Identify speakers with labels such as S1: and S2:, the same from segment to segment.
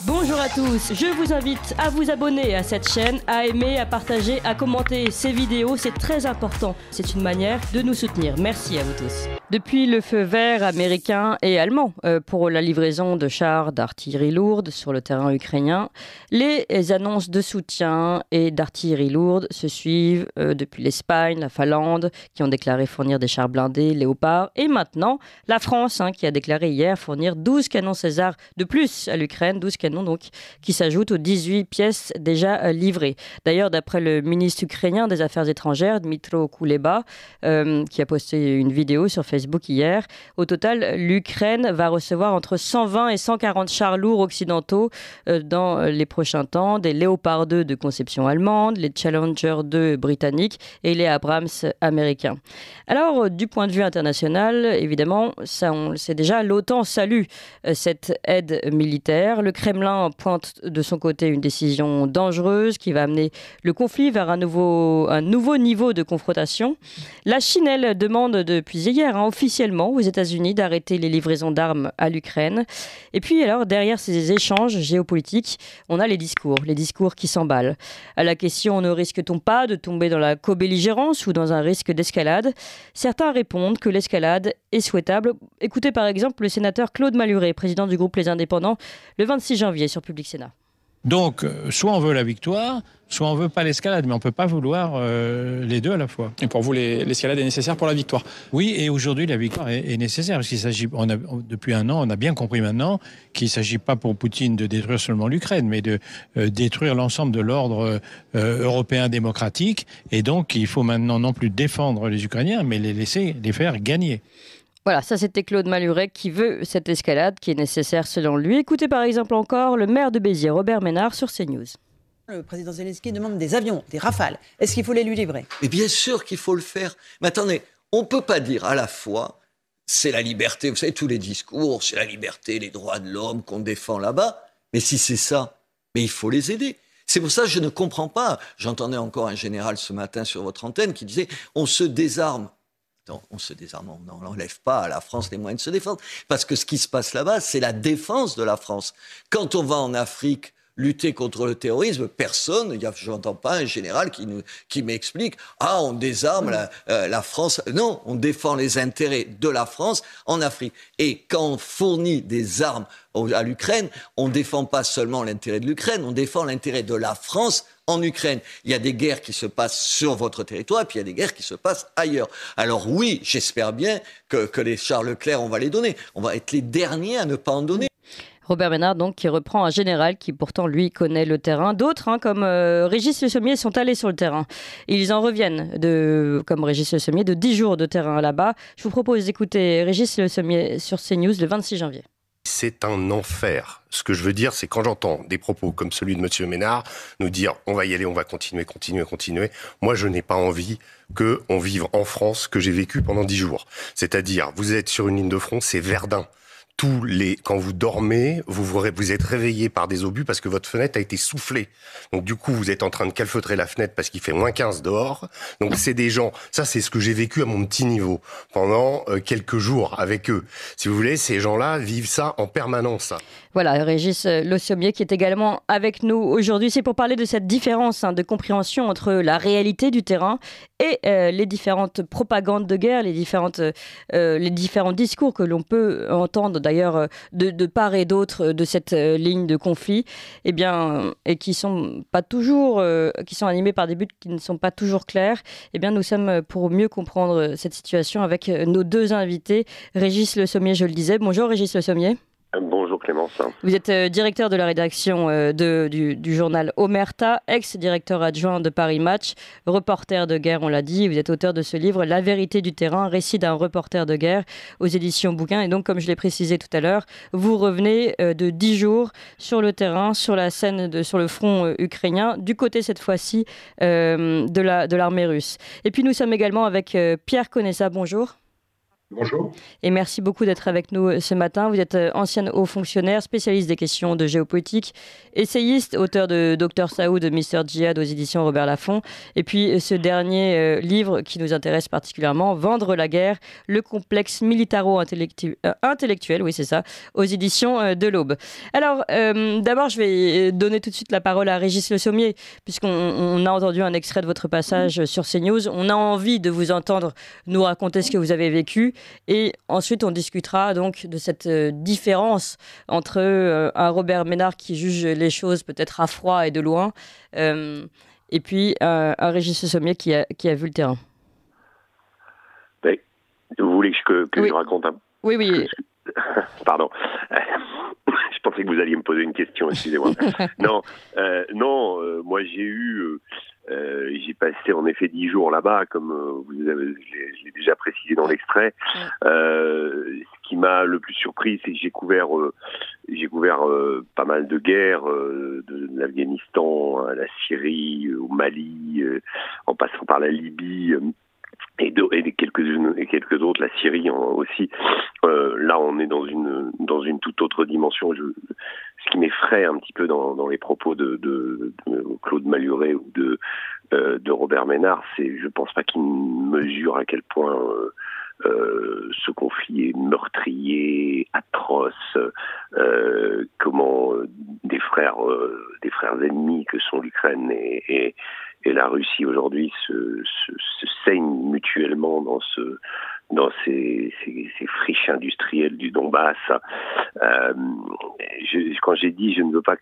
S1: Bonjour à tous, je vous invite à vous abonner à cette chaîne, à aimer, à partager, à commenter ces vidéos, c'est très important. C'est une manière de nous soutenir. Merci à vous tous. Depuis le feu vert américain et allemand pour la livraison de chars d'artillerie lourde sur le terrain ukrainien, les annonces de soutien et d'artillerie lourde se suivent depuis l'Espagne, la Finlande, qui ont déclaré fournir des chars blindés, Léopard, et maintenant la France, qui a déclaré hier fournir 12 canons César de plus à l'Ukraine, 12 canons donc, qui s'ajoutent aux 18 pièces déjà livrées. D'ailleurs, d'après le ministre ukrainien des Affaires étrangères, Dmytro Kuleba, qui a posté une vidéo sur Facebook hier, au total, l'Ukraine va recevoir entre 120 et 140 chars lourds occidentaux dans les prochains temps, des Léopard 2 de conception allemande, les Challenger 2 britanniques et les Abrams américains. Alors, du point de vue international, évidemment, ça, on le sait déjà, l'OTAN salue cette aide militaire. Le Kremlin pointe de son côté une décision dangereuse qui va amener le conflit vers un nouveau niveau de confrontation. La Chine, elle, demande depuis hier officiellement aux États-Unis d'arrêter les livraisons d'armes à l'Ukraine. Et puis alors, derrière ces échanges géopolitiques, on a les discours qui s'emballent. À la question « ne risque-t-on pas de tomber dans la co-belligérance ou dans un risque d'escalade ?» Certains répondent que l'escalade est souhaitable. Écoutez par exemple le sénateur Claude Malhuret, président du groupe Les Indépendants, le 26 janvier sur Public Sénat.
S2: Donc, soit on veut la victoire, soit on veut pas l'escalade, mais on peut pas vouloir les deux à la fois.
S3: Et pour vous, l'escalade est nécessaire pour la victoire?
S2: Oui, et aujourd'hui, la victoire est nécessaire, parce qu'il s'agit, depuis un an, on a bien compris maintenant qu'il ne s'agit pas pour Poutine de détruire seulement l'Ukraine, mais de détruire l'ensemble de l'ordre européen démocratique, et donc il faut maintenant non plus défendre les Ukrainiens, mais les faire gagner.
S1: Voilà, ça c'était Claude Malhuret qui veut cette escalade qui est nécessaire selon lui. Écoutez par exemple encore le maire de Béziers, Robert Ménard, sur CNews.
S4: Le président Zelensky demande des avions, des Rafales. Est-ce qu'il faut les lui livrer?
S5: Mais bien sûr qu'il faut le faire. Mais attendez, on ne peut pas dire à la fois c'est la liberté, vous savez, tous les discours, c'est la liberté, les droits de l'homme qu'on défend là-bas. Mais si c'est ça, mais il faut les aider. C'est pour ça que je ne comprends pas. J'entendais encore un général ce matin sur votre antenne qui disait on se désarme. Non, on se désarme, on n'enlève pas à la France les moyens de se défendre. Parce que ce qui se passe là-bas, c'est la défense de la France. Quand on va en Afrique lutter contre le terrorisme, personne, je n'entends pas un général qui m'explique « Ah, on désarme la France ». Non, on défend les intérêts de la France en Afrique. Et quand on fournit des armes à l'Ukraine, on ne défend pas seulement l'intérêt de l'Ukraine, on défend l'intérêt de la France en Ukraine. Il y a des guerres qui se passent sur votre territoire, et puis il y a des guerres qui se passent ailleurs. Alors oui, j'espère bien que les chars Leclerc, on va les donner. On va être les derniers à ne pas en donner.
S1: Robert Ménard, donc, qui reprend un général qui, pourtant, lui, connaît le terrain. D'autres, comme Régis Le Sommier, sont allés sur le terrain. Ils en reviennent, comme Régis Le Sommier, de 10 jours de terrain là-bas. Je vous propose d'écouter Régis Le Sommier sur CNews le 26 janvier.
S6: C'est un enfer. Ce que je veux dire, c'est quand j'entends des propos comme celui de M. Ménard nous dire « on va y aller, on va continuer », moi je n'ai pas envie qu'on vive en France que j'ai vécu pendant 10 jours. C'est-à-dire, vous êtes sur une ligne de front, c'est Verdun. Quand vous dormez, vous êtes réveillé par des obus parce que votre fenêtre a été soufflée. Donc du coup, vous êtes en train de calfeutrer la fenêtre parce qu'il fait moins 15 dehors. Donc c'est des gens, ça c'est ce que j'ai vécu à mon petit niveau pendant quelques jours avec eux. Si vous voulez, ces gens-là vivent ça en permanence.
S1: Voilà, Régis Le Sommier qui est également avec nous aujourd'hui. C'est pour parler de cette différence de compréhension entre la réalité du terrain et les différentes propagandes de guerre, les différents discours que l'on peut entendre d'ailleurs de part et d'autre de cette ligne de conflit, et qui sont pas toujours, qui sont animés par des buts qui ne sont pas toujours clairs. Nous sommes pour mieux comprendre cette situation avec nos deux invités. Régis Le Sommier, je le disais. Bonjour Régis Le Sommier.
S7: Bonjour Clémence.
S1: Vous êtes directeur de la rédaction du journal Omerta, ex-directeur adjoint de Paris Match, reporter de guerre, on l'a dit. Vous êtes auteur de ce livre « La vérité du terrain, récit d'un reporter de guerre » aux éditions Bouquin. Et donc, comme je l'ai précisé tout à l'heure, vous revenez de 10 jours sur le terrain, sur la scène, sur le front ukrainien, du côté cette fois-ci de l'armée russe. Et puis nous sommes également avec Pierre Conessa. Bonjour.
S7: Bonjour.
S1: Et merci beaucoup d'être avec nous ce matin. Vous êtes ancien haut fonctionnaire, spécialiste des questions de géopolitique, essayiste, auteur de Dr Saoud, Mr Djihad aux éditions Robert Laffont. Et puis ce dernier livre qui nous intéresse particulièrement, Vendre la guerre, le complexe militaro-intellectuel, oui c'est ça, aux éditions de l'Aube. Alors d'abord je vais donner tout de suite la parole à Régis Le Sommier, puisqu'on a entendu un extrait de votre passage sur CNews. On a envie de vous entendre nous raconter ce que vous avez vécu. Et ensuite, on discutera donc de cette différence entre un Robert Ménard qui juge les choses peut-être à froid et de loin, et puis un Régis Le Sommier qui a vu le terrain.
S8: Mais, vous voulez que
S1: oui.
S8: Je raconte un...
S1: Oui.
S8: Pardon. Je pensais que vous alliez me poser une question, excusez-moi. Non, moi j'ai passé en effet 10 jours là-bas, comme je l'ai déjà précisé dans l'extrait. Ce qui m'a le plus surpris, c'est que j'ai couvert pas mal de guerres, de l'Afghanistan à la Syrie, au Mali, en passant par la Libye. Et quelques autres, la Syrie aussi. Là, on est dans une toute autre dimension. Ce qui m'effraie un petit peu dans les propos de Claude Malhuret ou de Robert Ménard, c'est, je pense pas qu'ils mesurent à quel point ce conflit est meurtrier, atroce. Comment des frères ennemis que sont l'Ukraine et la Russie aujourd'hui se saignent mutuellement dans ces friches industrielles du Donbass. Quand j'ai dit je ne veux pas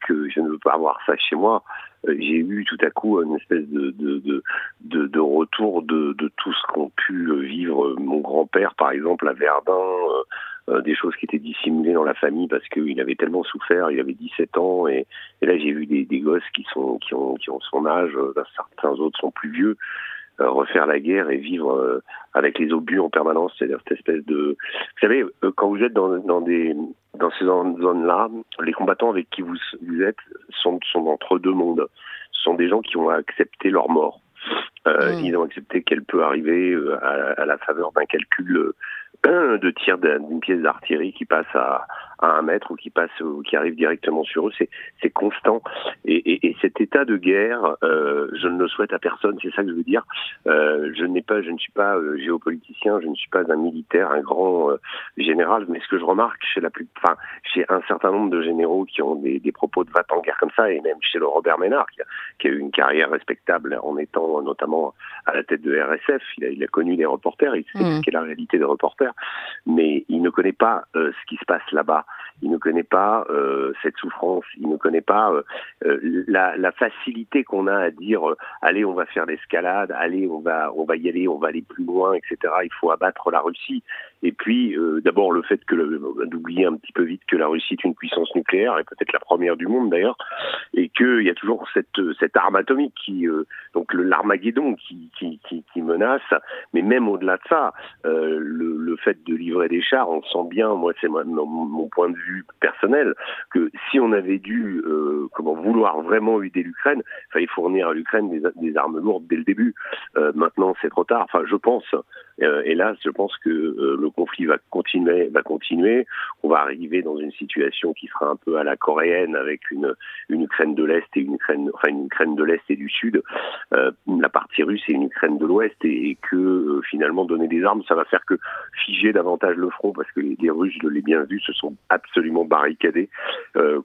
S8: avoir ça chez moi, j'ai eu tout à coup une espèce de retour de tout ce qu'ont pu vivre mon grand-père, par exemple, à Verdun, des choses qui étaient dissimulées dans la famille parce qu'il avait tellement souffert, il avait 17 ans, et là j'ai vu des gosses qui ont son âge, certains autres sont plus vieux, refaire la guerre et vivre avec les obus en permanence, c'est-à-dire cette espèce de... Vous savez, quand vous êtes dans ces zones-là, les combattants avec qui vous êtes sont entre deux mondes. Ce sont des gens qui ont accepté leur mort. Ils ont accepté qu'elle peut arriver à la faveur d'un calcul de tir d'une pièce d'artillerie qui passe à 1 mètre ou qui arrive directement sur eux. C'est constant. Et cet état de guerre, je ne le souhaite à personne. C'est ça que je veux dire. Je ne suis pas géopoliticien, je ne suis pas un militaire, un grand général. Mais ce que je remarque chez un certain nombre de généraux qui ont des propos de va-t-en-guerre comme ça, et même chez le Robert Ménard, qui a eu une carrière respectable en étant notamment à la tête de RSF, il a connu des reporters, il sait ce qu'est la réalité des reporters, mais il ne connaît pas ce qui se passe là-bas. Il ne connaît pas cette souffrance, il ne connaît pas la facilité qu'on a à dire allez, on va faire l'escalade, allez, on va y aller, on va aller plus loin, etc. Il faut abattre la Russie. Et puis, d'abord, le fait d'oublier un petit peu vite que la Russie est une puissance nucléaire, et peut-être la première du monde d'ailleurs, et qu'il y a toujours cette arme atomique donc l'Armageddon qui menace. Mais même au-delà de ça, le fait de livrer des chars, on sent bien, moi c'est mon point de vue personnel, que si on avait dû vouloir vraiment aider l'Ukraine, il fallait fournir à l'Ukraine des armes lourdes dès le début. Maintenant, c'est trop tard. Enfin, je pense, hélas, je pense que le conflit va continuer. On va arriver dans une situation qui sera un peu à la coréenne, avec une Ukraine de l'Est et une Ukraine de l'Est et du Sud, la partie russe et une Ukraine de l'Ouest, et que finalement donner des armes, ça va faire que figer davantage le front, parce que les Russes, je l'ai bien vu, se sont absolument barricadés.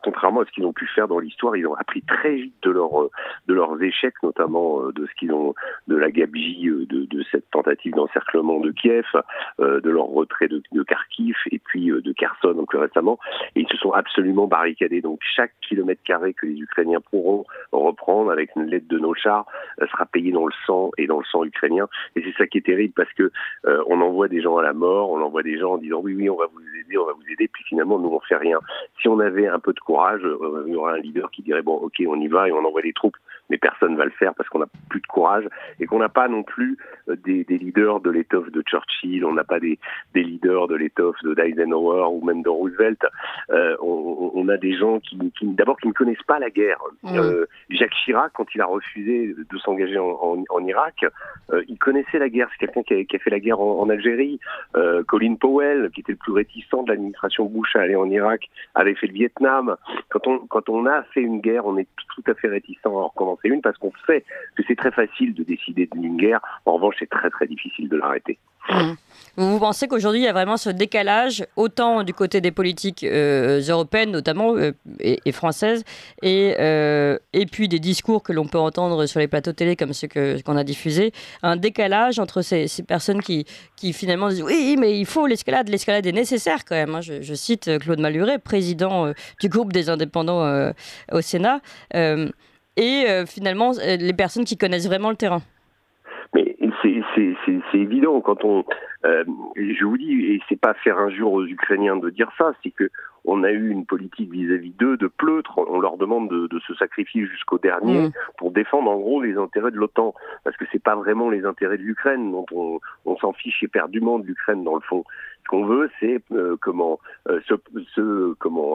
S8: Contrairement à ce qu'ils ont pu faire dans l'histoire, ils ont appris très vite de leurs échecs, notamment de la gabegie de cette tentative d'encerclement de Kiev, de leur retrait de Kharkiv et puis de Kherson donc récemment, et ils se sont absolument barricadés. Donc chaque kilomètre carré que les Ukrainiens pourront reprendre avec une lettre de nos chars sera payé dans le sang et dans le sang ukrainien. Et c'est ça qui est terrible, parce que on envoie des gens à la mort, on envoie des gens en disant oui, on va vous aider, puis finalement nous on fait rien. Si on avait un peu de courage, il y aurait un leader qui dirait bon, ok, on y va et on envoie des troupes, mais personne va le faire parce qu'on n'a plus de courage et qu'on n'a pas non plus des leaders de l'État l'étoffe de Churchill, on n'a pas des leaders de l'étoffe d'Eisenhower ou même de Roosevelt. On a des gens qui ne connaissent pas la guerre. Jacques Chirac, quand il a refusé de s'engager en Irak, il connaissait la guerre. C'est quelqu'un qui a fait la guerre en Algérie. Colin Powell, qui était le plus réticent de l'administration Bush à aller en Irak, avait fait le Vietnam. Quand on a fait une guerre, on est tout à fait réticent à en recommencer une parce qu'on sait que c'est très facile de décider d'une guerre. En revanche, c'est très très difficile de l'arrêter.
S1: Vous pensez qu'aujourd'hui, il y a vraiment ce décalage, autant du côté des politiques européennes notamment, et françaises, et puis des discours que l'on peut entendre sur les plateaux télé comme ceux qu'on a diffusés, un décalage entre ces personnes qui finalement disent « Oui, mais il faut l'escalade est nécessaire quand même ». Je cite Claude Malhuret, président du groupe des indépendants au Sénat, et finalement les personnes qui connaissent vraiment le terrain.
S8: Mais c'est évident quand je vous dis, et c'est pas faire injure aux Ukrainiens de dire ça, c'est que on a eu une politique vis-à-vis d'eux de pleutre. On leur demande de se sacrifier jusqu'au dernier pour défendre en gros les intérêts de l'OTAN, parce que c'est pas vraiment les intérêts de l'Ukraine dont on s'en fiche éperdument de l'Ukraine dans le fond. Ce qu'on veut, c'est comment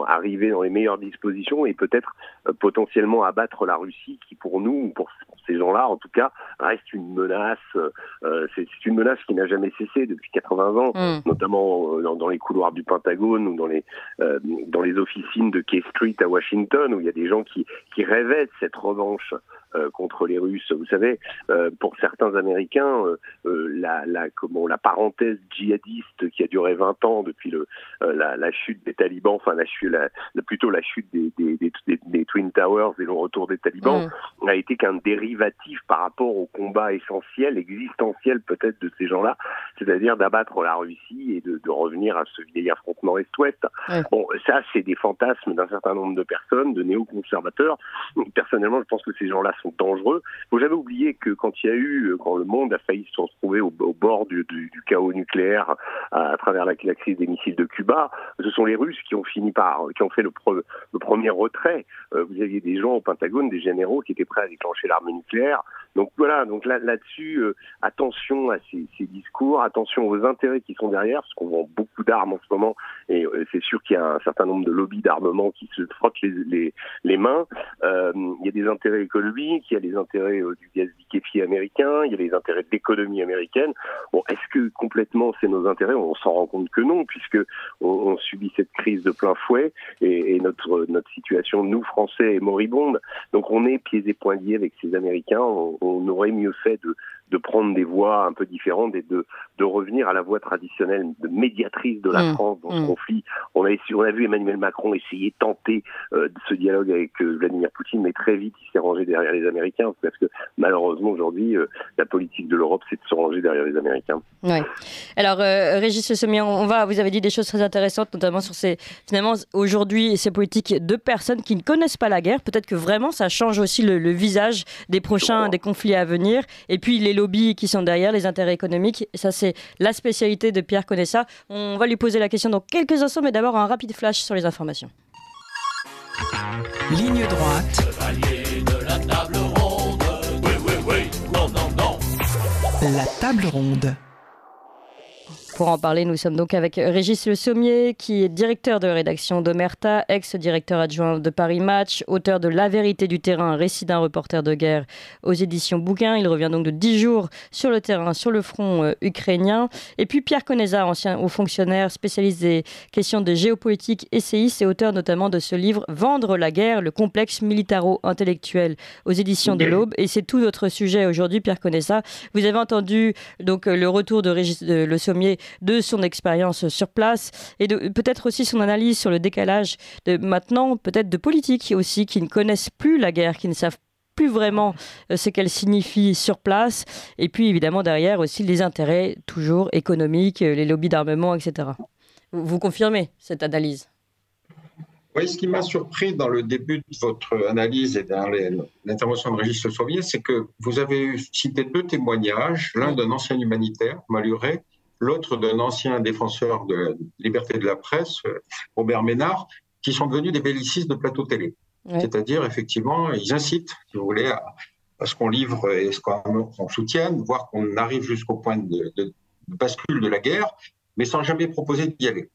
S8: arriver dans les meilleures dispositions et peut-être potentiellement abattre la Russie, qui pour nous, pour ces gens-là, en tout cas, reste une menace. C'est une menace qui n'a jamais cessé depuis 80 ans, notamment dans les couloirs du Pentagone ou dans les officines de K Street à Washington, où il y a des gens qui rêvaient de cette revanche contre les Russes. Vous savez, pour certains Américains, la parenthèse djihadiste qui a duré 20 ans depuis la chute des talibans, enfin plutôt la chute des Twin Towers et le retour des talibans, n'a été qu'un dérivatif par rapport au combat essentiel, existentiel peut-être de ces gens-là, c'est-à-dire d'abattre la Russie et de revenir à ce vieil affrontement Est-Ouest. Bon, ça, c'est des fantasmes d'un certain nombre de personnes, de néoconservateurs. Personnellement, je pense que ces gens-là sont dangereux. Il faut jamais oublier que quand le monde a failli se retrouver au bord du chaos nucléaire à travers la crise des missiles de Cuba, ce sont les Russes qui ont fait le premier retrait. Vous aviez des gens au Pentagone, des généraux qui étaient prêts à déclencher l'arme nucléaire. Donc voilà, là-dessus, attention à ces discours, attention aux intérêts qui sont derrière, parce qu'on vend beaucoup d'armes en ce moment, et c'est sûr qu'il y a un certain nombre de lobbies d'armement qui se frottent les mains. Il y a des intérêts économiques, il y a les intérêts du gaz liquéfié américain, il y a les intérêts de l'économie américaine. Bon, est-ce que complètement c'est nos intérêts? On s'en rend compte que non, puisque on subit cette crise de plein fouet, et notre situation, nous Français, est moribonde. Donc on est pieds et poings liés avec ces Américains. On aurait mieux fait de prendre des voies un peu différentes et de revenir à la voie traditionnelle de médiatrice de la France dans ce conflit. On a vu Emmanuel Macron essayer, tenter de ce dialogue avec Vladimir Poutine, mais très vite il s'est rangé derrière les Américains, parce que malheureusement aujourd'hui la politique de l'Europe, c'est de se ranger derrière les Américains.
S1: Ouais. Alors Régis Le Sommier, vous avez dit des choses très intéressantes, notamment sur finalement aujourd'hui ces politiques de personnes qui ne connaissent pas la guerre. Peut-être que vraiment ça change aussi le visage des prochains des conflits à venir, et puis les lobbies qui sont derrière, les intérêts économiques. Ça, c'est la spécialité de Pierre Conessa. On va lui poser la question dans quelques instants, mais d'abord un rapide flash sur les informations.
S7: Ligne droite. Chevalier de la table ronde. Oui, oui, oui. Non, non, non. La table ronde.
S1: Pour en parler, nous sommes donc avec Régis Le Sommier, qui est directeur de rédaction d'Omerta, ex-directeur adjoint de Paris Match, auteur de La vérité du terrain, récit d'un reporter de guerre aux éditions Bouquin. Il revient donc de 10 jours sur le terrain, sur le front ukrainien. Et puis Pierre Conessa, ancien haut fonctionnaire, spécialiste des questions de géopolitique, essayiste et auteur notamment de ce livre « Vendre la guerre, le complexe militaro-intellectuel » aux éditions de l'Aube. Et c'est tout notre sujet aujourd'hui, Pierre Conessa. Vous avez entendu donc le retour de Régis Le Sommier de son expérience sur place et peut-être aussi son analyse sur le décalage de maintenant, peut-être de politiques aussi qui ne connaissent plus la guerre, qui ne savent plus vraiment ce qu'elle signifie sur place. Et puis évidemment derrière aussi les intérêts toujours économiques, les lobbies d'armement, etc. Vous confirmez cette analyse?
S9: Oui, ce qui m'a surpris dans le début de votre analyse et dans l'intervention de Régis Le Sommier, c'est que vous avez cité deux témoignages, l'un d'un ancien humanitaire, Malhuret, l'autre d'un ancien défenseur de la liberté de la presse, Robert Ménard, qui sont devenus des bellicistes de plateau télé. Ouais. C'est-à-dire, effectivement, ils incitent, si vous voulez, à ce qu'on livre et ce qu'on soutienne, voire qu'on arrive jusqu'au point bascule de la guerre, mais sans jamais proposer d'y aller.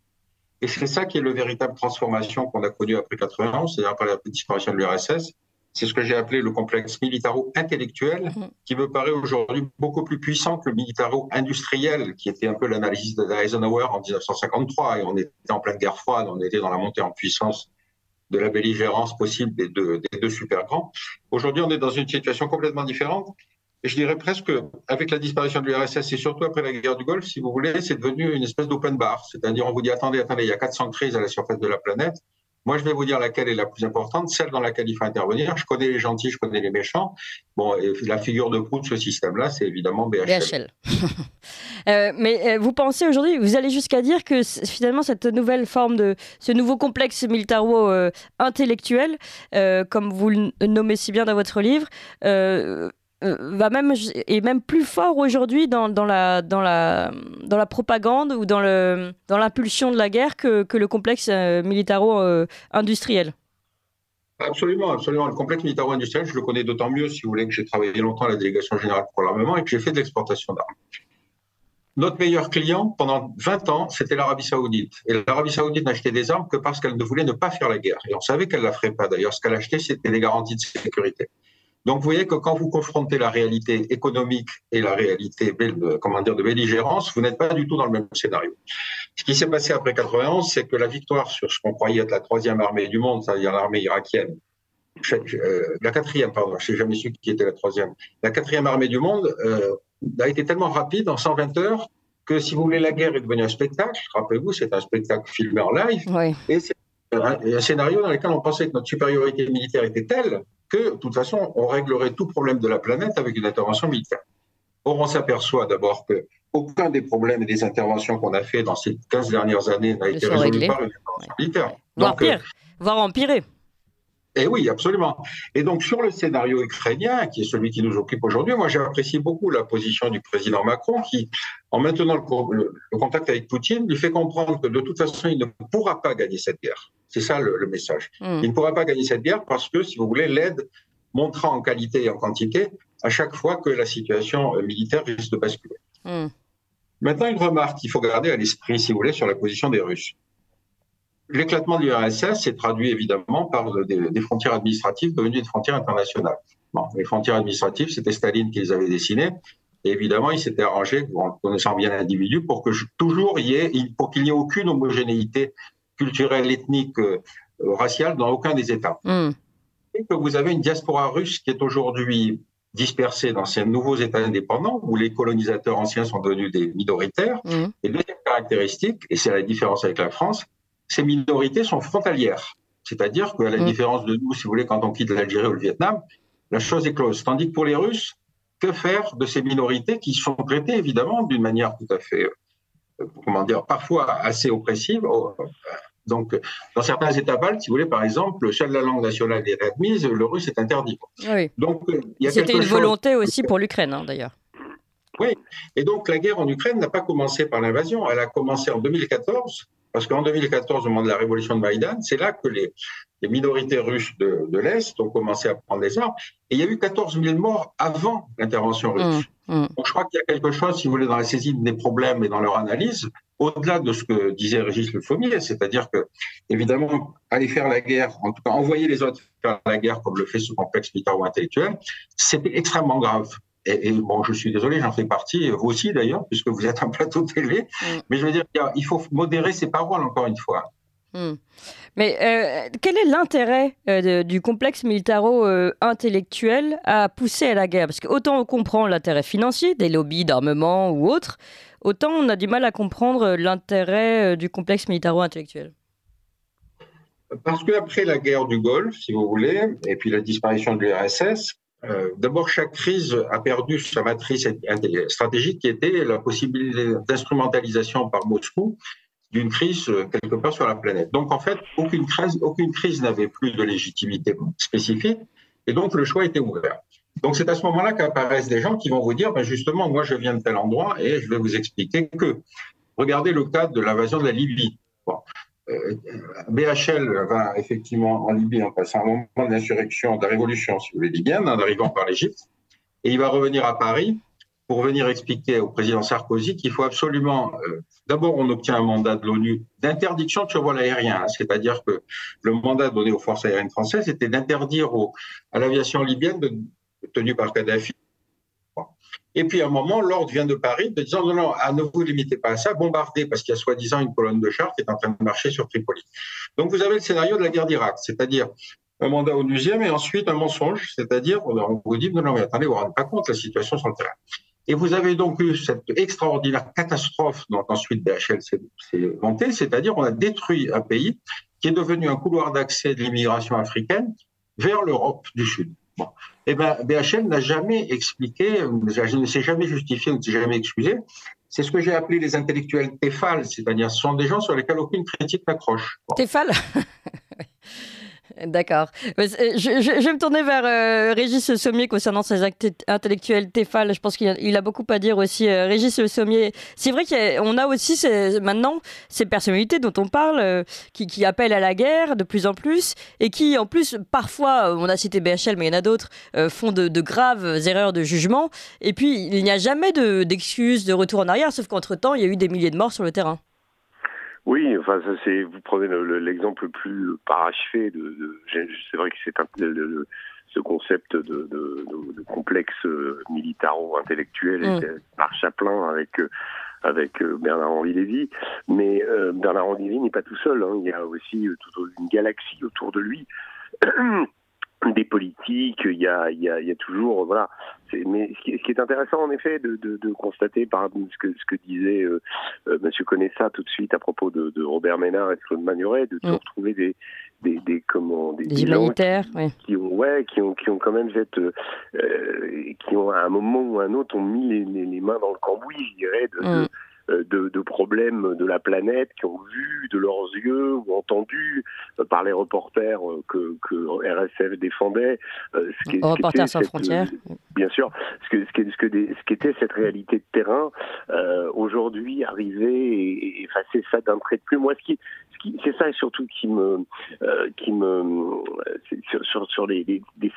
S9: Et c'est ça qui est le véritable transformation qu'on a connue après 91, c'est-à-dire après la disparition de l'URSS. C'est ce que j'ai appelé le complexe militaro-intellectuel, qui me paraît aujourd'hui beaucoup plus puissant que le militaro-industriel, qui était un peu l'analyse d'Eisenhower en 1953, et on était en pleine guerre froide, on était dans la montée en puissance de la belligérance possible des deux super grands. Aujourd'hui, on est dans une situation complètement différente. Et je dirais presque, avec la disparition de l'URSS et surtout après la guerre du Golfe, si vous voulez, c'est devenu une espèce d'open bar. C'est-à-dire, on vous dit, attendez, il y a 400 crises à la surface de la planète. Moi, je vais vous dire laquelle est la plus importante, celle dans laquelle il faut intervenir. Je connais les gentils, je connais les méchants. Bon, et la figure de proue de ce système-là, c'est évidemment BHL.
S1: Mais vous pensez aujourd'hui, vous allez jusqu'à dire que finalement cette nouvelle forme ce nouveau complexe militaro-intellectuel, comme vous le nommez si bien dans votre livre, va même plus fort aujourd'hui dans la propagande ou dans l'impulsion de la guerre que le complexe militaro-industriel.
S9: Absolument, absolument. Le complexe militaro-industriel, je le connais d'autant mieux, si vous voulez, que j'ai travaillé longtemps à la Délégation générale pour l'armement et que j'ai fait de l'exportation d'armes. Notre meilleur client, pendant 20 ans, c'était l'Arabie Saoudite. Et l'Arabie Saoudite n'achetait des armes que parce qu'elle ne voulait ne pas faire la guerre. Et on savait qu'elle ne la ferait pas. D'ailleurs, ce qu'elle achetait, c'était des garanties de sécurité. Donc, vous voyez que quand vous confrontez la réalité économique et la réalité, de belligérance, vous n'êtes pas du tout dans le même scénario. Ce qui s'est passé après 91, c'est que la victoire sur ce qu'on croyait être la 3e armée du monde, c'est-à-dire l'armée irakienne, la 4e, pardon, je n'ai jamais su qui était la 3e, la 4e armée du monde a été tellement rapide, en 120 heures, que si vous voulez, la guerre est devenue un spectacle. Rappelez-vous, c'est un spectacle filmé en live.
S1: Oui.
S9: Et c'est un scénario dans lequel on pensait que notre supériorité militaire était telle que, de toute façon, on réglerait tout problème de la planète avec une intervention militaire. Or, on s'aperçoit d'abord qu'aucun des problèmes et des interventions qu'on a fait dans ces 15 dernières années n'a été résolu par une intervention militaire.
S1: Voire pire, voire empiré.
S9: Et oui, absolument. Et donc, sur le scénario ukrainien, qui est celui qui nous occupe aujourd'hui, moi, j'ai apprécié beaucoup la position du président Macron qui, en maintenant le contact avec Poutine, lui fait comprendre que de toute façon, il ne pourra pas gagner cette guerre. C'est ça le message. Il ne pourra pas gagner cette guerre parce que, si vous voulez, l'aide montera en qualité et en quantité à chaque fois que la situation militaire risque de basculer. Maintenant, une remarque qu'il faut garder à l'esprit, si vous voulez, sur la position des Russes. L'éclatement de l'URSS s'est traduit évidemment par des frontières administratives devenues des frontières internationales. Bon, les frontières administratives, c'était Staline qui les avait dessinées. Et évidemment, il s'était arrangé, en connaissant bien l'individu, pour qu'il n'y ait aucune homogénéité culturelle, ethnique, raciale dans aucun des États. Et que vous avez une diaspora russe qui est aujourd'hui dispersée dans ces nouveaux États indépendants où les colonisateurs anciens sont devenus des minoritaires. Et deuxième caractéristique, et c'est la différence avec la France, ces minorités sont frontalières. C'est-à-dire qu'à la différence de nous, si vous voulez, quand on quitte l'Algérie ou le Vietnam, la chose est close. Tandis que pour les Russes, que faire de ces minorités qui sont traitées évidemment d'une manière tout à fait, parfois assez oppressive. Donc, dans certains États baltes, si vous voulez, par exemple, seule la langue nationale est admise, le russe est interdit.
S1: Oui.
S9: Donc,
S1: c'était une volonté aussi pour l'Ukraine, d'ailleurs.
S9: Oui, et donc la guerre en Ukraine n'a pas commencé par l'invasion, elle a commencé en 2014, parce qu'en 2014, au moment de la révolution de Maïdan, c'est là que les minorités russes de l'Est ont commencé à prendre les armes, et il y a eu 14 000 morts avant l'intervention russe. Donc je crois qu'il y a quelque chose, si vous voulez, dans la saisie des problèmes et dans leur analyse, au-delà de ce que disait Régis Le Sommier, c'est-à-dire que, évidemment, aller faire la guerre, en tout cas envoyer les autres faire la guerre, comme le fait ce complexe militaro-intellectuel, c'était extrêmement grave. Et bon, je suis désolé, j'en fais partie, vous aussi d'ailleurs, puisque vous êtes un plateau de télé. Mais je veux dire, il faut modérer ses paroles, encore une fois.
S1: Mais quel est l'intérêt du complexe militaro-intellectuel à pousser à la guerre? Parce qu'autant on comprend l'intérêt financier, des lobbies d'armement ou autres, autant on a du mal à comprendre l'intérêt du complexe militaro-intellectuel.
S9: Parce qu'après la guerre du Golfe, si vous voulez, et puis la disparition de l'URSS, d'abord, chaque crise a perdu sa matrice stratégique qui était la possibilité d'instrumentalisation par Moscou d'une crise quelque part sur la planète. Donc, en fait, aucune crise n'avait plus de légitimité spécifique et donc le choix était ouvert. Donc, c'est à ce moment-là qu'apparaissent des gens qui vont vous dire, justement, moi, je viens de tel endroit et je vais vous expliquer que, regardez le cas de l'invasion de la Libye. Bon. BHL va effectivement en Libye en passant un moment d'insurrection, de la révolution, si vous voulez, libyenne, en arrivant par l'Égypte, et il va revenir à Paris pour venir expliquer au président Sarkozy qu'il faut absolument, d'abord on obtient un mandat de l'ONU d'interdiction de survol aérien, hein, c'est-à-dire que le mandat donné aux forces aériennes françaises était d'interdire à l'aviation libyenne tenue par Kadhafi. Et puis à un moment, l'ordre vient de Paris de disant non, ne vous limitez pas à ça, bombardez, parce qu'il y a soi-disant une colonne de chars qui est en train de marcher sur Tripoli. Donc vous avez le scénario de la guerre d'Irak, c'est-à-dire un mandat onusienne et ensuite un mensonge, c'est-à-dire on vous dit non mais attendez, vous ne vous rendez pas compte de la situation sur le terrain. Et vous avez donc eu cette extraordinaire catastrophe dont ensuite BHL s'est vanté, c'est-à-dire on a détruit un pays qui est devenu un couloir d'accès de l'immigration africaine vers l'Europe du Sud. Bon. Eh bien, BHL n'a jamais expliqué, ne s'est jamais justifié, ne s'est jamais excusé. C'est ce que j'ai appelé les intellectuels téphales, c'est-à-dire ce sont des gens sur lesquels aucune critique n'accroche.
S1: Bon. Téphales. D'accord. Je vais me tourner vers Régis Sommier concernant ces intellectuels téphales. Je pense qu'il a beaucoup à dire aussi. Régis Sommier, c'est vrai qu'on a aussi maintenant ces personnalités dont on parle qui appellent à la guerre de plus en plus et qui, en plus, parfois, on a cité BHL, mais il y en a d'autres, font de graves erreurs de jugement. Et puis, il n'y a jamais d'excuses, de retour en arrière, sauf qu'entre-temps, il y a eu des milliers de morts sur le terrain.
S8: Oui, enfin, ça c'est. Vous prenez l'exemple le plus parachevé c'est vrai que c'est ce concept de complexe militaro-intellectuel par Chaplin avec Bernard-Henri Lévy. Mais Bernard-Henri Lévy n'est pas tout seul. Hein. Il y a aussi toute une galaxie autour de lui. Des politiques, il y a toujours, voilà. Mais ce qui est intéressant en effet de constater par ce que disait Monsieur Conessa tout de suite à propos de Robert Ménard et de Claude Manuret, de retrouver des
S1: humanitaires,
S8: qui ont quand même qui ont à un moment ou à un autre ont mis les mains dans le cambouis, je dirais, de problèmes de la planète, qui ont vu de leurs yeux ou entendu par les reporters que RSF défendait.
S1: Reporters sans frontières.
S8: Bien sûr, ce qu'était cette réalité de terrain, aujourd'hui arriver et effacer ça d'un trait de plume. Moi, c'est ça surtout qui me sur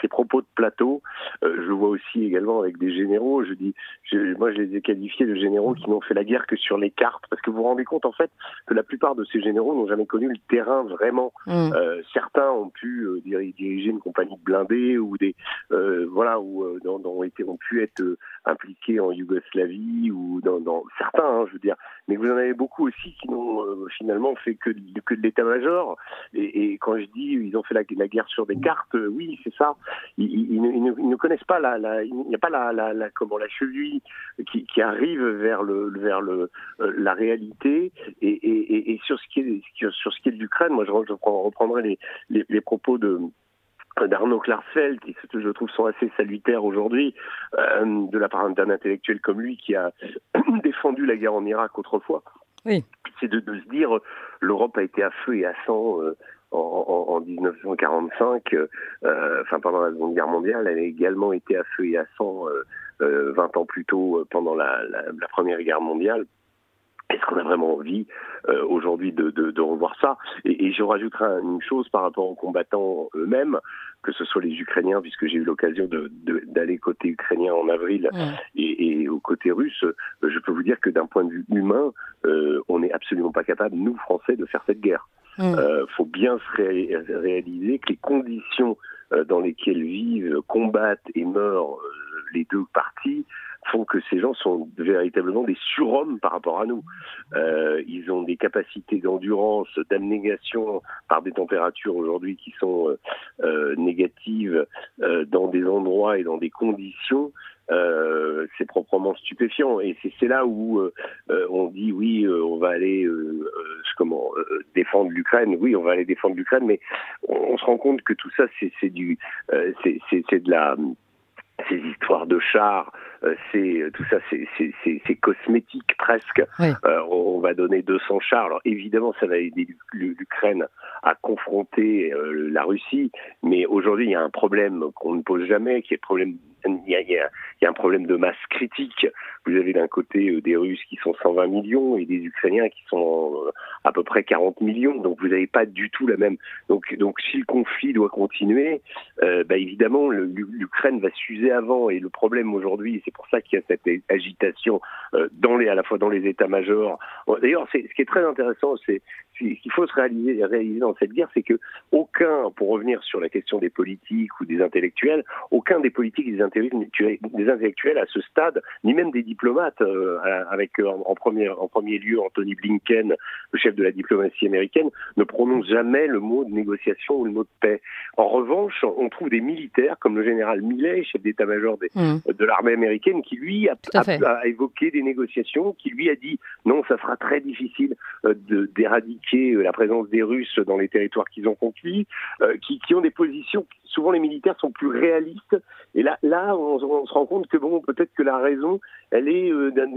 S8: ces propos de plateau. Je le vois aussi également avec des généraux. Moi, je les ai qualifiés de généraux qui n'ont fait la guerre que sur les cartes, parce que vous vous rendez compte en fait que la plupart de ces généraux n'ont jamais connu le terrain vraiment. Certains ont pu diriger une compagnie de blindés ou ont pu être impliqués en Yougoslavie ou dans certains, je veux dire. Mais vous en avez beaucoup aussi qui n'ont finalement fait que de l'état-major. Et quand je dis ils ont fait la guerre sur des cartes, oui, c'est ça. Ils ne connaissent pas il n'y a pas la cheville qui arrive vers la réalité. Et sur ce qui est de l'Ukraine, moi je reprendrai les propos d'Arnaud Klarsfeld, qui je trouve sont assez salutaires aujourd'hui, de la part d'un intellectuel comme lui qui a défendu la guerre en Irak autrefois.
S1: Oui.
S8: C'est de se dire l'Europe a été à feu et à sang en 1945, pendant la Seconde Guerre mondiale. Elle a également été à feu et à sang 20 ans plus tôt pendant la Première Guerre mondiale. Est-ce qu'on a vraiment envie aujourd'hui de revoir ça ? Et je rajouterai une chose par rapport aux combattants eux-mêmes, que ce soit les Ukrainiens, puisque j'ai eu l'occasion d'aller côté ukrainien en avril et au côté russe. Je peux vous dire que d'un point de vue humain, on n'est absolument pas capable, nous Français, de faire cette guerre. Faut bien se réaliser que les conditions dans lesquelles vivent, combattent et meurent les deux parties font que ces gens sont véritablement des surhommes par rapport à nous. Ils ont des capacités d'endurance, d'abnégation par des températures aujourd'hui qui sont négatives dans des endroits et dans des conditions. C'est proprement stupéfiant, et c'est là où on dit oui, on va aller défendre l'Ukraine. Oui, on va aller défendre l'Ukraine, mais on se rend compte que tout ça c'est ces histoires de chars, tout ça, c'est cosmétique presque.
S1: Oui.
S8: On va donner 200 chars. Alors évidemment, ça va aider l'Ukraine à confronter la Russie, mais aujourd'hui, il y a un problème qu'on ne pose jamais, qui est le problème y a un problème de masse critique. Vous avez d'un côté des Russes qui sont 120 millions et des Ukrainiens qui sont à peu près 40 millions. Donc vous n'avez pas du tout la même. Donc si le conflit doit continuer, évidemment l'Ukraine va s'user avant. Et le problème aujourd'hui, c'est pour ça qu'il y a cette agitation à la fois dans les états-majors. D'ailleurs, ce qui est très intéressant, c'est ce qu'il faut se réaliser dans cette guerre, c'est que pour revenir sur la question des politiques ou des intellectuels, aucun des politiques et des intellectuels à ce stade, ni même des diplomates, avec en premier lieu Anthony Blinken, le chef de la diplomatie américaine, ne prononce jamais le mot de négociation ou le mot de paix. En revanche, on trouve des militaires comme le général Milley, chef d'état-major de l'armée américaine, qui lui a évoqué des négociations, qui lui a dit non, ça sera très difficile d'éradiquer la présence des Russes dans les territoires qu'ils ont conquis, qui ont des positions, souvent les militaires sont plus réalistes, et là on se rend compte que peut-être que la raison, elle est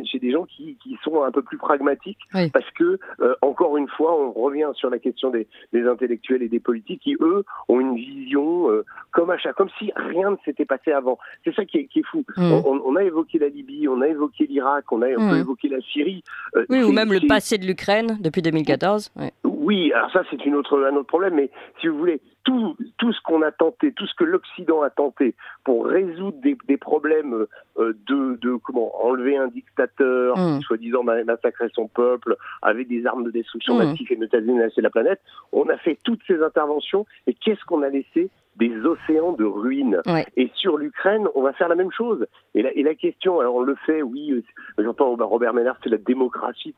S8: chez des gens qui sont un peu plus pragmatiques, parce que, encore une fois, on revient sur la question des intellectuels et des politiques qui, eux, ont une vision comme si rien ne s'était passé avant. C'est ça qui est fou. On a évoqué la Libye, on a évoqué l'Irak, on peut évoquer la Syrie.
S1: Ou même le passé de l'Ukraine depuis 2014.
S8: Oui, alors ça c'est un autre problème, mais si vous voulez, tout ce qu'on a tenté, tout ce que l'Occident a tenté pour résoudre des problèmes de comment enlever un dictateur qui soi-disant massacrait son peuple avec des armes de destruction massive et menacer la planète, on a fait toutes ces interventions et qu'est-ce qu'on a laissé? Des océans de ruines. Et sur l'Ukraine, on va faire la même chose. Et la question, alors on le fait, oui, j'entends Robert Ménard, c'est la démocratie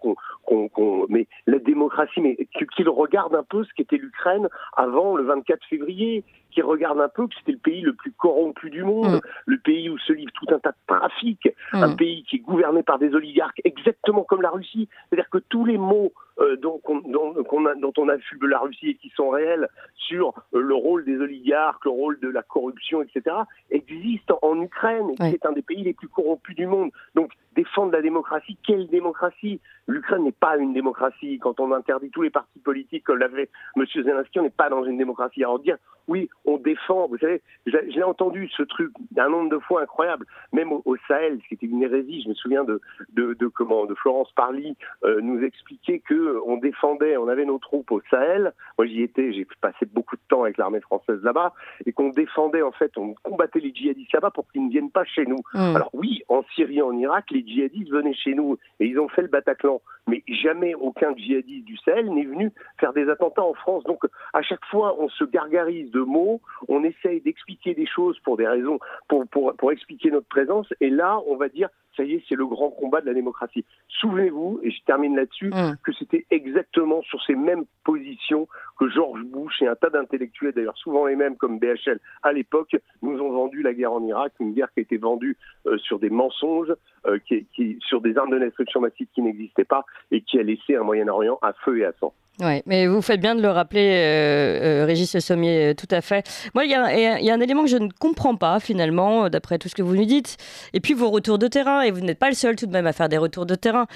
S8: mais la démocratie, mais qu'il regarde un peu ce qu'était l'Ukraine avant le 24 février, qu'il regarde un peu que c'était le pays le plus corrompu du monde, le pays où se livre tout un tas de trafics, un pays qui est gouverné par des oligarques, exactement comme la Russie. C'est-à-dire que tous les mots dont on affuble la Russie et qui sont réels sur le rôle des oligarques, le rôle de la corruption, etc., existent en Ukraine, et c'est un des pays les plus corrompus du monde. Donc, défendre la démocratie, quelle démocratie? L'Ukraine n'est pas une démocratie. Quand on interdit tous les partis politiques, comme l'avait M. Zelensky, on n'est pas dans une démocratie. Alors dire, oui, on défend, vous savez, j'ai entendu ce truc un nombre de fois incroyable, même au Sahel, ce qui était une hérésie. Je me souviens de Florence Parly nous expliquer que on défendait, on avait nos troupes au Sahel. Moi, j'y étais, j'ai passé beaucoup de temps avec l'armée française là-bas, et qu'on défendait, en fait, on combattait les djihadistes là-bas pour qu'ils ne viennent pas chez nous. Alors oui, en Syrie, en Irak, les djihadistes venaient chez nous et ils ont fait le Bataclan. Mais jamais aucun djihadiste du Sahel n'est venu faire des attentats en France. Donc, à chaque fois, on se gargarise de mots, on essaye d'expliquer des choses pour des raisons, pour expliquer notre présence. Et là, on va dire, ça y est, c'est le grand combat de la démocratie. Souvenez-vous, et je termine là-dessus, que c'était exactement sur ces mêmes positions que George Bush et un tas d'intellectuels, d'ailleurs souvent les mêmes comme BHL à l'époque, nous ont vendu la guerre en Irak, une guerre qui a été vendue sur des mensonges, sur des armes de destruction massive qui n'existaient pas et qui a laissé un Moyen-Orient à feu et à sang.
S1: Oui, mais vous faites bien de le rappeler, Régis Le Sommier, tout à fait. Moi, il y a un élément que je ne comprends pas, finalement, d'après tout ce que vous nous dites. Et puis, vos retours de terrain, et vous n'êtes pas le seul tout de même à faire des retours de terrain.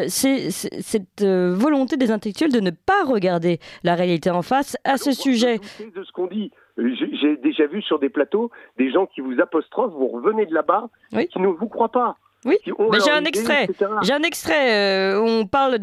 S1: C'est cette volonté des intellectuels de ne pas regarder la réalité en face à ce sujet.
S8: De ce qu'on dit. J'ai déjà vu sur des plateaux des gens qui vous apostrophent, vous revenez de là-bas, qui ne vous croient pas.
S1: Oui, mais j'ai un extrait. On parle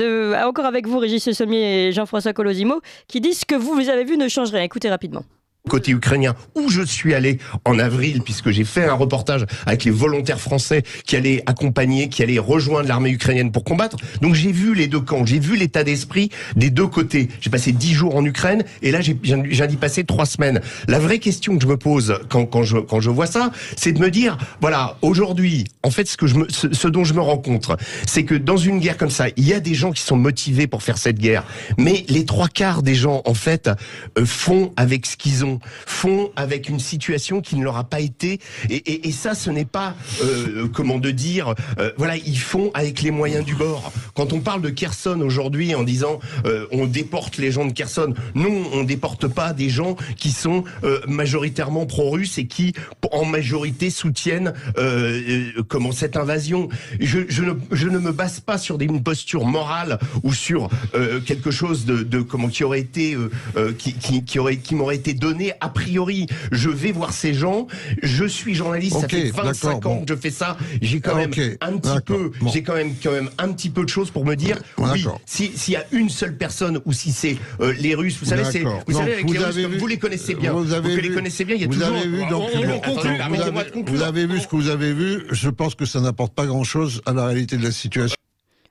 S1: encore avec vous, Régis Le Sommier et Jean-François Colosimo, qui disent que vous avez vu ne change rien. Écoutez rapidement.
S6: Côté ukrainien, où je suis allé en avril, puisque j'ai fait un reportage avec les volontaires français qui allaient accompagner, qui allaient rejoindre l'armée ukrainienne pour combattre. Donc j'ai vu les deux camps, j'ai vu l'état d'esprit des deux côtés. J'ai passé 10 jours en Ukraine et là j'ai d'y passer 3 semaines. La vraie question que je me pose quand je vois ça, c'est de me dire, voilà, aujourd'hui, en fait, ce dont je me rends compte, c'est que dans une guerre comme ça, il y a des gens qui sont motivés pour faire cette guerre, mais les 3/4 des gens, en fait, font avec ce qu'ils ont, font avec une situation qui ne leur a pas été, et ça, ce n'est pas voilà, ils font avec les moyens du bord. Quand on parle de Kherson aujourd'hui en disant on déporte les gens de Kherson, non, on déporte pas des gens qui sont majoritairement pro-russes et qui en majorité soutiennent cette invasion. Je ne me base pas sur une posture morale ou sur quelque chose qui m'aurait été donné condamné a priori. Je vais voir ces gens. Je suis journaliste. Ça fait 25 ans que je fais ça. J'ai quand même un petit peu. J'ai quand même un petit peu de choses pour me dire. Oui, s'il y a une seule personne ou si c'est les Russes, vous savez, vous savez avec les Russes, vous les connaissez bien. Vous les connaissez bien. Il y a toujours.
S10: Vous avez vu ce que vous avez vu. Je pense que ça n'apporte pas grand-chose à la réalité de la situation.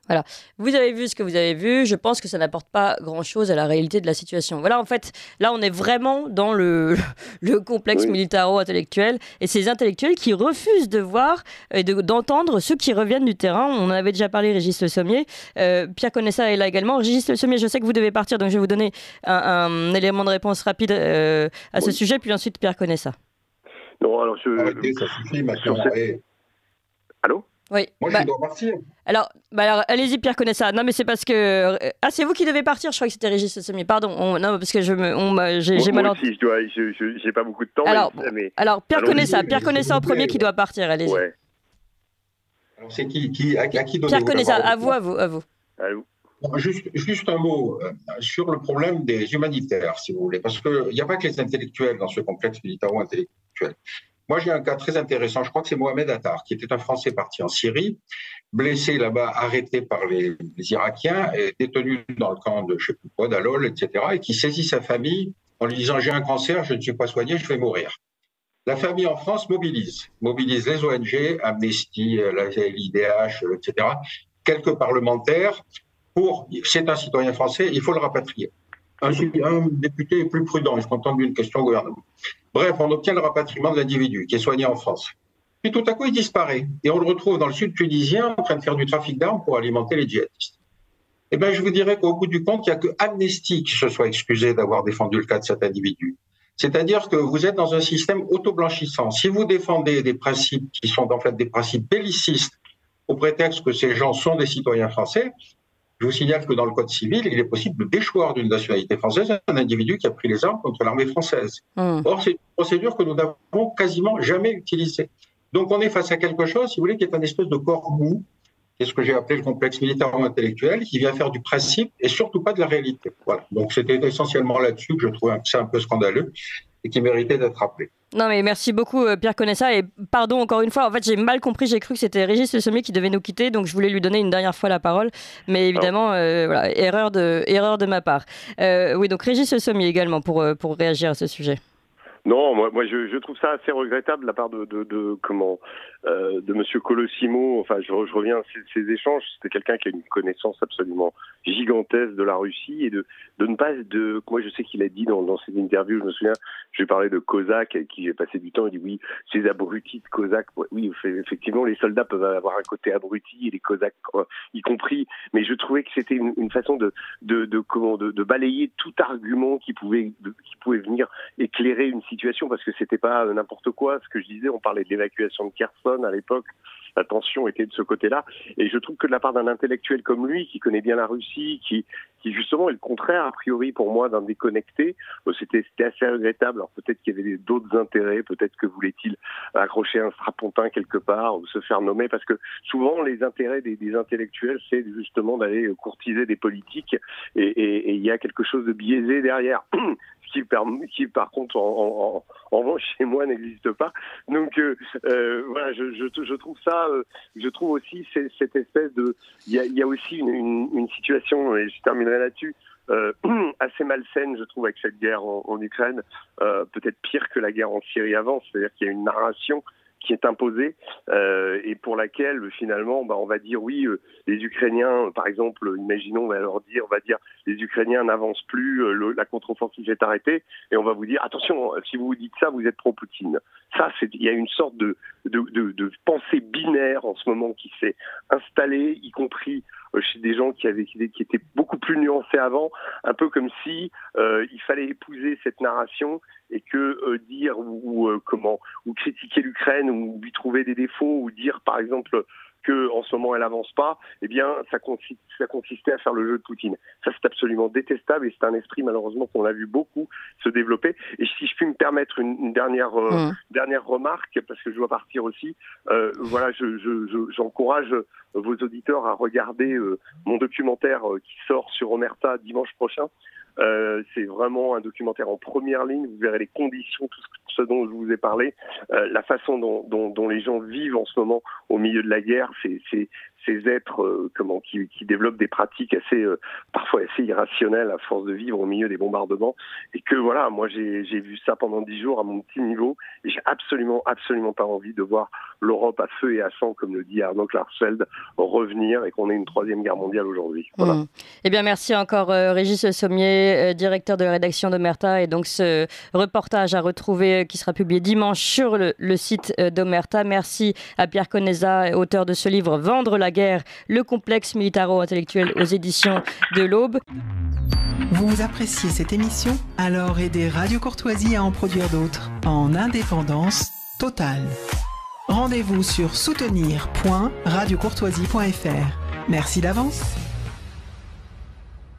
S1: Voilà, vous avez vu ce que vous avez vu, je pense que ça n'apporte pas grand-chose à la réalité de la situation. Voilà, en fait, là on est vraiment dans le complexe militaro-intellectuel et ces intellectuels qui refusent de voir et d'entendre ceux qui reviennent du terrain. On en avait déjà parlé, Régis Le Sommier, Pierre Conessa est là également. Régis Le Sommier, je sais que vous devez partir, donc je vais vous donner un élément de réponse rapide à ce sujet, puis ensuite Pierre Conessa.
S9: Non, alors arrêtez, ça suffit maintenant.
S6: Allô?
S1: Oui.
S9: Moi, je dois partir.
S1: Alors allez-y, Pierre Conessa. Non, mais c'est parce que... Ah, c'est vous qui devez partir. Je crois que c'était Régis Le Sommier. Pardon. Non, parce que j'ai mal entendu.
S6: Moi aussi, j'ai pas beaucoup de temps.
S1: Alors Pierre Conessa en premier qui doit partir. Allez-y.
S9: Ouais. Alors, c'est qui à qui donner
S1: Pierre Conessa, à vous.
S6: Allô.
S9: Juste un mot sur le problème des humanitaires, si vous voulez, parce qu'il n'y a pas que les intellectuels dans ce complexe militaro-intellectuel. Moi, j'ai un cas très intéressant, je crois que c'est Mohamed Attar, qui était un Français parti en Syrie, blessé là-bas, arrêté par les Irakiens, et détenu dans le camp de, je ne sais plus quoi, d'Alol, etc., et qui saisit sa famille en lui disant « J'ai un cancer, je ne suis pas soigné, je vais mourir ». La famille en France mobilise les ONG, Amnesty, l'IDH, etc., quelques parlementaires, c'est un citoyen français, il faut le rapatrier. Un député est plus prudent, il se contente d'une question au gouvernement. Bref, on obtient le rapatriement de l'individu qui est soigné en France. Puis tout à coup, il disparaît. Et on le retrouve dans le sud tunisien en train de faire du trafic d'armes pour alimenter les djihadistes. Eh bien, je vous dirais qu'au bout du compte, il n'y a que Amnesty qui se soit excusé d'avoir défendu le cas de cet individu. C'est-à-dire que vous êtes dans un système auto-blanchissant. Si vous défendez des principes qui sont en fait des principes bellicistes au prétexte que ces gens sont des citoyens français, je vous signale que dans le Code civil, il est possible de déchoir d'une nationalité française un individu qui a pris les armes contre l'armée française. Or, c'est une procédure que nous n'avons quasiment jamais utilisée. Donc, on est face à quelque chose, si vous voulez, qui est un espèce de corps mou, qui est ce que j'ai appelé le complexe militaro-intellectuel, qui vient faire du principe et surtout pas de la réalité. Voilà. Donc, c'était essentiellement là-dessus que je trouvais ça un peu scandaleux et qui méritait d'être rappelé.
S1: Non, mais merci beaucoup, Pierre Conessa. Et pardon encore une fois, en fait, j'ai mal compris. J'ai cru que c'était Régis Le Sommier qui devait nous quitter. Donc, je voulais lui donner une dernière fois la parole. Mais évidemment, voilà, erreur de ma part. Oui, donc Régis Le Sommier également pour réagir à ce sujet.
S6: Non, moi je trouve ça assez regrettable de la part de Monsieur Colosimo. Enfin, je reviens à ces échanges. C'était quelqu'un qui a une connaissance absolument gigantesque de la Russie et de ne pas moi je sais qu'il a dit dans ses interviews, je me souviens, j'ai parlé de Cosaques avec qui j'ai passé du temps. Il dit oui, ces abrutis de Cosaques. Oui, effectivement, les soldats peuvent avoir un côté abruti et les Cosaques y compris. Mais je trouvais que c'était une façon de balayer tout argument qui pouvait venir éclairer une situation, parce que c'était pas n'importe quoi. Ce que je disais, on parlait de l'évacuation de Kherson à l'époque. La tension était de ce côté-là. Et je trouve que de la part d'un intellectuel comme lui, qui connaît bien la Russie, qui justement est le contraire, a priori, pour moi, d'un déconnecté, c'était assez regrettable. Alors peut-être qu'il y avait d'autres intérêts, peut-être que voulait-il accrocher un strapontin quelque part, ou se faire nommer, parce que souvent, les intérêts des intellectuels, c'est justement d'aller courtiser des politiques, et il y a quelque chose de biaisé derrière. Qui par contre en revanche chez moi n'existe pas. Donc voilà, je trouve ça, je trouve aussi cette espèce de, il y a aussi une situation, et je terminerai là-dessus, assez malsaine, je trouve, avec cette guerre en Ukraine, peut-être pire que la guerre en Syrie avant, c'est-à-dire qu'il y a une narration qui est imposée et pour laquelle finalement on va dire oui, les Ukrainiens par exemple, imaginons, on va dire les Ukrainiens n'avancent plus, la contre-offensive est arrêtée, et on va vous dire attention, si vous dites ça, vous êtes pro-Poutine. Ça, il y a une sorte de pensée binaire en ce moment qui s'est installée, y compris chez des gens qui étaient beaucoup plus nuancés avant, un peu comme si il fallait épouser cette narration et que dire ou critiquer l'Ukraine ou lui trouver des défauts ou dire par exemple que en ce moment elle avance pas, eh bien ça consistait à faire le jeu de Poutine. Ça, c'est absolument détestable et c'est un esprit malheureusement qu'on a vu beaucoup se développer. Et si je puis me permettre une dernière remarque, parce que je dois partir aussi, voilà, j'encourage vos auditeurs à regarder mon documentaire qui sort sur Omerta dimanche prochain,
S8: C'est vraiment un documentaire en première ligne. Vous verrez les conditions, tout ce dont je vous ai parlé, la façon dont les gens vivent en ce moment au milieu de la guerre, ces êtres qui développent des pratiques parfois assez irrationnelles à force de vivre au milieu des bombardements. Et que voilà, moi j'ai vu ça pendant 10 jours à mon petit niveau, et j'ai absolument pas envie de voir l'Europe à feu et à sang, comme le dit Arnaud Klarsfeld, revenir, et qu'on ait une troisième guerre mondiale aujourd'hui. Voilà.
S1: Eh bien, merci encore Régis Sommier, directeur de la rédaction d'Omerta, et donc ce reportage à retrouver qui sera publié dimanche sur le site d'Omerta. Merci à Pierre Conesa, auteur de ce livre Vendre la guerre, le complexe militaro-intellectuel aux éditions de l'Aube.
S7: Vous appréciez cette émission? Alors aidez Radio Courtoisie à en produire d'autres en indépendance totale. Rendez-vous sur soutenir.radiocourtoisie.fr. Merci d'avance.